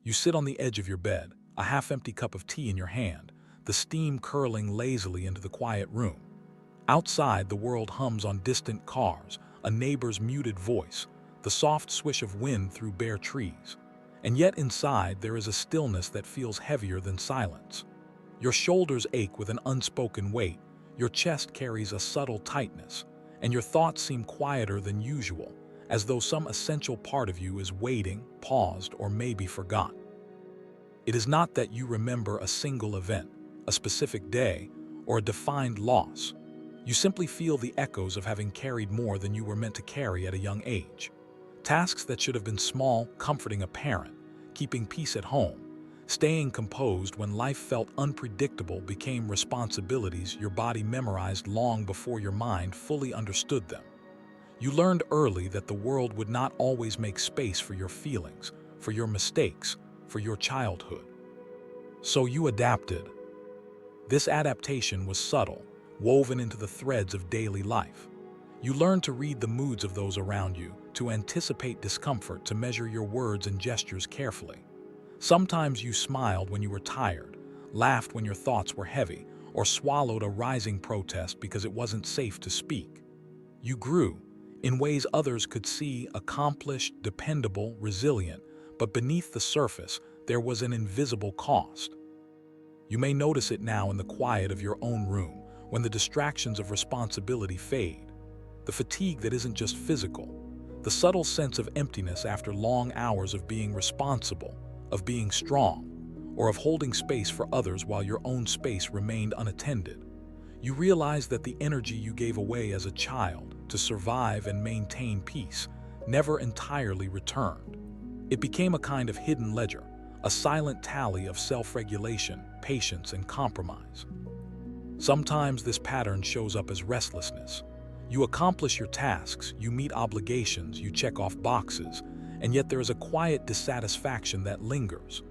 You sit on the edge of your bed, a half-empty cup of tea in your hand, the steam curling lazily into the quiet room. Outside, the world hums on distant cars, a neighbor's muted voice, the soft swish of wind through bare trees. And yet inside, there is a stillness that feels heavier than silence. Your shoulders ache with an unspoken weight, your chest carries a subtle tightness, and your thoughts seem quieter than usual, as though some essential part of you is waiting, paused, or maybe forgotten. It is not that you remember a single event, a specific day, or a defined loss. You simply feel the echoes of having carried more than you were meant to carry at a young age. Tasks that should have been small, comforting a parent, keeping peace at home, staying composed when life felt unpredictable became responsibilities your body memorized long before your mind fully understood them. You learned early that the world would not always make space for your feelings, for your mistakes, for your childhood. So you adapted. This adaptation was subtle, woven into the threads of daily life. You learned to read the moods of those around you, to anticipate discomfort, to measure your words and gestures carefully. Sometimes you smiled when you were tired, laughed when your thoughts were heavy, or swallowed a rising protest because it wasn't safe to speak. You grew, in ways others could see, accomplished, dependable, resilient, but beneath the surface, there was an invisible cost. You may notice it now in the quiet of your own room, when the distractions of responsibility fade. The fatigue that isn't just physical, the subtle sense of emptiness after long hours of being responsible, of being strong, or of holding space for others while your own space remained unattended. You realize that the energy you gave away as a child to survive and maintain peace never entirely returned. It became a kind of hidden ledger, a silent tally of self-regulation, patience, and compromise. Sometimes this pattern shows up as restlessness. You accomplish your tasks, you meet obligations, you check off boxes, and yet there is a quiet dissatisfaction that lingers.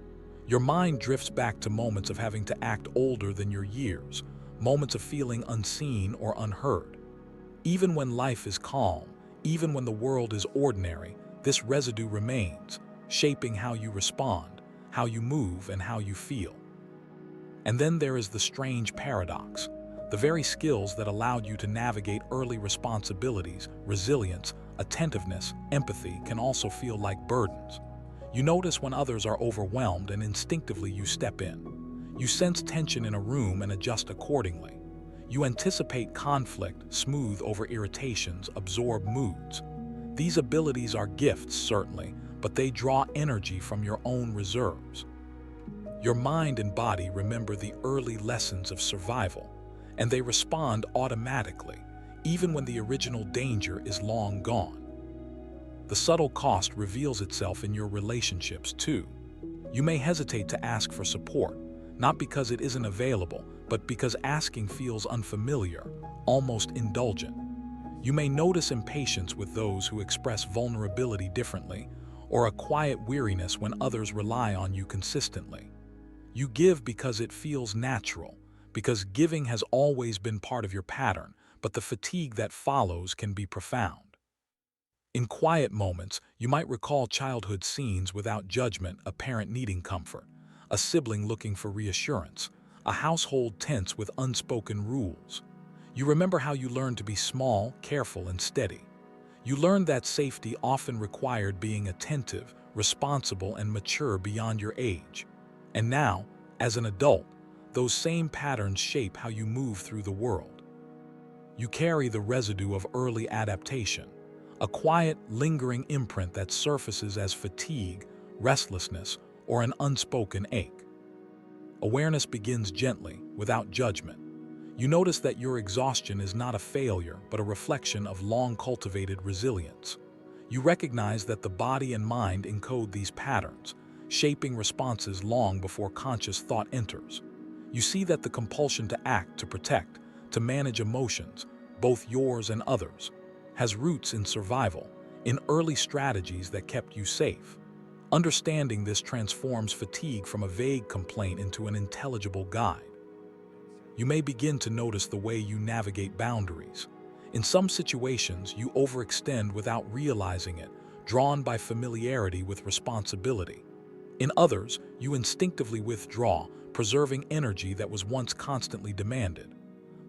Your mind drifts back to moments of having to act older than your years, moments of feeling unseen or unheard. Even when life is calm, even when the world is ordinary, this residue remains, shaping how you respond, how you move, and how you feel. And then there is the strange paradox. The very skills that allowed you to navigate early responsibilities, resilience, attentiveness, empathy can also feel like burdens. You notice when others are overwhelmed and instinctively you step in. You sense tension in a room and adjust accordingly. You anticipate conflict, smooth over irritations, absorb moods. These abilities are gifts, certainly, but they draw energy from your own reserves. Your mind and body remember the early lessons of survival, and they respond automatically, even when the original danger is long gone. The subtle cost reveals itself in your relationships, too. You may hesitate to ask for support, not because it isn't available, but because asking feels unfamiliar, almost indulgent. You may notice impatience with those who express vulnerability differently, or a quiet weariness when others rely on you consistently. You give because it feels natural, because giving has always been part of your pattern, but the fatigue that follows can be profound. In quiet moments, you might recall childhood scenes without judgment, a parent needing comfort, a sibling looking for reassurance, a household tense with unspoken rules. You remember how you learned to be small, careful, and steady. You learned that safety often required being attentive, responsible, and mature beyond your age. And now, as an adult, those same patterns shape how you move through the world. You carry the residue of early adaptation, a quiet, lingering imprint that surfaces as fatigue, restlessness, or an unspoken ache. Awareness begins gently, without judgment. You notice that your exhaustion is not a failure, but a reflection of long-cultivated resilience. You recognize that the body and mind encode these patterns, shaping responses long before conscious thought enters. You see that the compulsion to act, to protect, to manage emotions, both yours and others, has roots in survival, in early strategies that kept you safe. Understanding this transforms fatigue from a vague complaint into an intelligible guide. You may begin to notice the way you navigate boundaries. In some situations, you overextend without realizing it, drawn by familiarity with responsibility. In others, you instinctively withdraw, preserving energy that was once constantly demanded.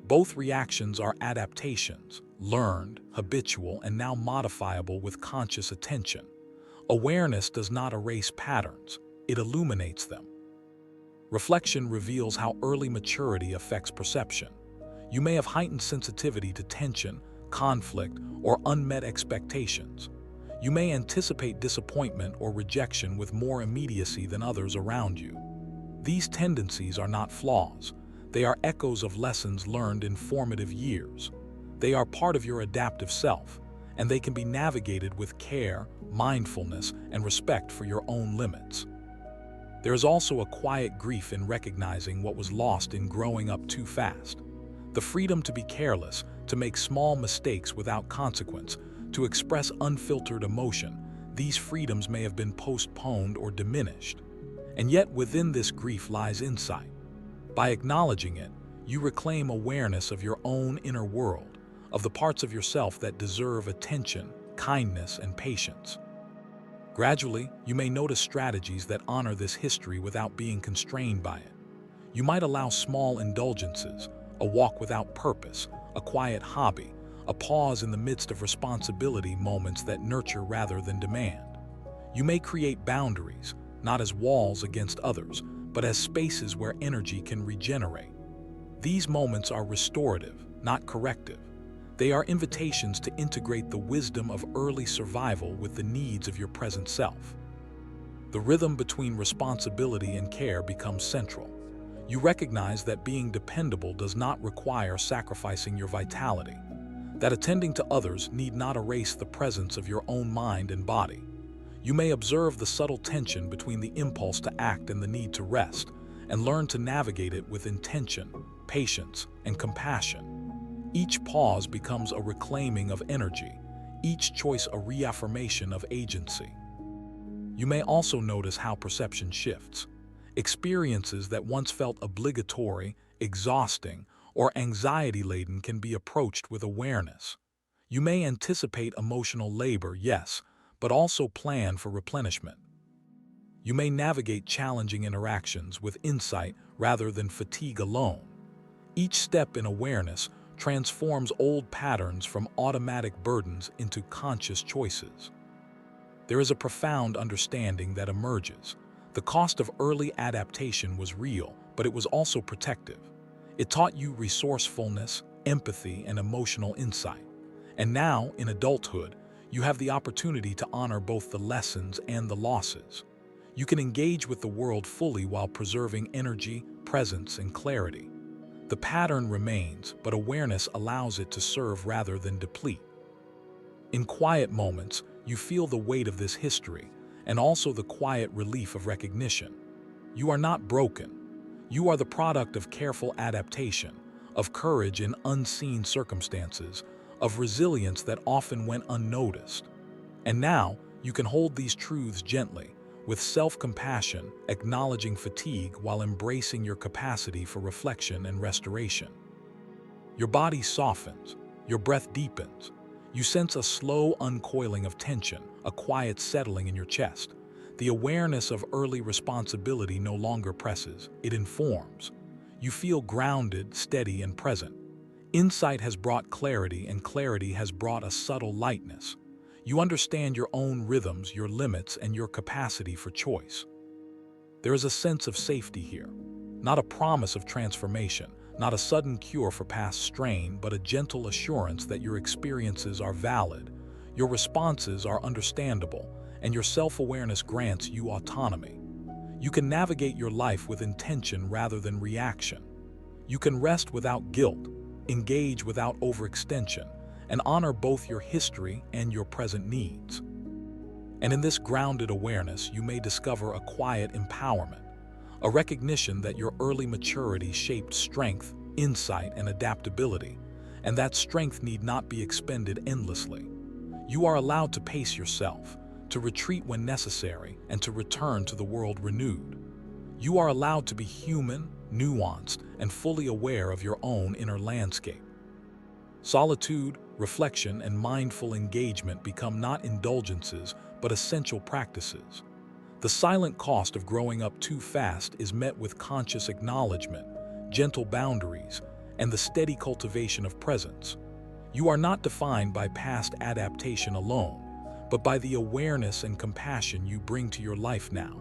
Both reactions are adaptations, learned, habitual, and now modifiable with conscious attention. Awareness does not erase patterns, it illuminates them. Reflection reveals how early maturity affects perception. You may have heightened sensitivity to tension, conflict, or unmet expectations. You may anticipate disappointment or rejection with more immediacy than others around you. These tendencies are not flaws. They are echoes of lessons learned in formative years. They are part of your adaptive self, and they can be navigated with care, mindfulness, and respect for your own limits. There is also a quiet grief in recognizing what was lost in growing up too fast. The freedom to be careless, to make small mistakes without consequence, to express unfiltered emotion, these freedoms may have been postponed or diminished. And yet within this grief lies insight. By acknowledging it, you reclaim awareness of your own inner world, of the parts of yourself that deserve attention, kindness, and patience. Gradually, you may notice strategies that honor this history without being constrained by it. You might allow small indulgences, a walk without purpose, a quiet hobby, a pause in the midst of responsibility moments that nurture rather than demand. You may create boundaries, not as walls against others, but as spaces where energy can regenerate. These moments are restorative, not corrective. They are invitations to integrate the wisdom of early survival with the needs of your present self. The rhythm between responsibility and care becomes central. You recognize that being dependable does not require sacrificing your vitality, that attending to others need not erase the presence of your own mind and body. You may observe the subtle tension between the impulse to act and the need to rest, and learn to navigate it with intention, patience, and compassion. Each pause becomes a reclaiming of energy, each choice a reaffirmation of agency. You may also notice how perception shifts. Experiences that once felt obligatory, exhausting, or anxiety-laden can be approached with awareness. You may anticipate emotional labor, yes, but also plan for replenishment. You may navigate challenging interactions with insight rather than fatigue alone. Each step in awareness transforms old patterns from automatic burdens into conscious choices. There is a profound understanding that emerges. The cost of early adaptation was real, but it was also protective. It taught you resourcefulness, empathy, and emotional insight. And now, in adulthood, you have the opportunity to honor both the lessons and the losses. You can engage with the world fully while preserving energy, presence, and clarity. The pattern remains, but awareness allows it to serve rather than deplete. In quiet moments, you feel the weight of this history, and also the quiet relief of recognition. You are not broken. You are the product of careful adaptation, of courage in unseen circumstances, of resilience that often went unnoticed. And now, you can hold these truths gently, with self-compassion, acknowledging fatigue while embracing your capacity for reflection and restoration. Your body softens, your breath deepens. You sense a slow uncoiling of tension, a quiet settling in your chest. The awareness of early responsibility no longer presses, it informs. You feel grounded, steady, and present. Insight has brought clarity, and clarity has brought a subtle lightness. You understand your own rhythms, your limits, and your capacity for choice. There is a sense of safety here, not a promise of transformation, not a sudden cure for past strain, but a gentle assurance that your experiences are valid, your responses are understandable, and your self-awareness grants you autonomy. You can navigate your life with intention rather than reaction. You can rest without guilt, engage without overextension, and honor both your history and your present needs. And in this grounded awareness, you may discover a quiet empowerment, a recognition that your early maturity shaped strength, insight, and adaptability, and that strength need not be expended endlessly. You are allowed to pace yourself, to retreat when necessary, and to return to the world renewed. You are allowed to be human, nuanced, and fully aware of your own inner landscape. Solitude, reflection, and mindful engagement become not indulgences, but essential practices. The silent cost of growing up too fast is met with conscious acknowledgement, gentle boundaries, and the steady cultivation of presence. You are not defined by past adaptation alone, but by the awareness and compassion you bring to your life now.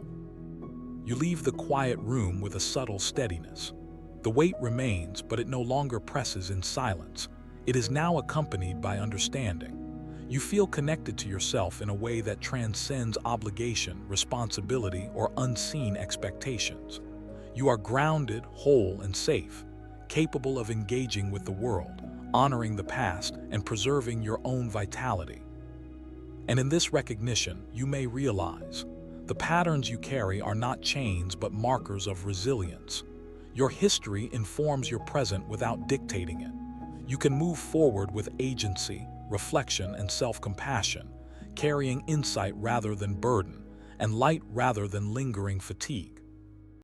You leave the quiet room with a subtle steadiness. The weight remains, but it no longer presses in silence. It is now accompanied by understanding. You feel connected to yourself in a way that transcends obligation, responsibility, or unseen expectations. You are grounded, whole, and safe, capable of engaging with the world, honoring the past, and preserving your own vitality. And in this recognition, you may realize the patterns you carry are not chains but markers of resilience. Your history informs your present without dictating it. You can move forward with agency, reflection, and self-compassion, carrying insight rather than burden, and light rather than lingering fatigue.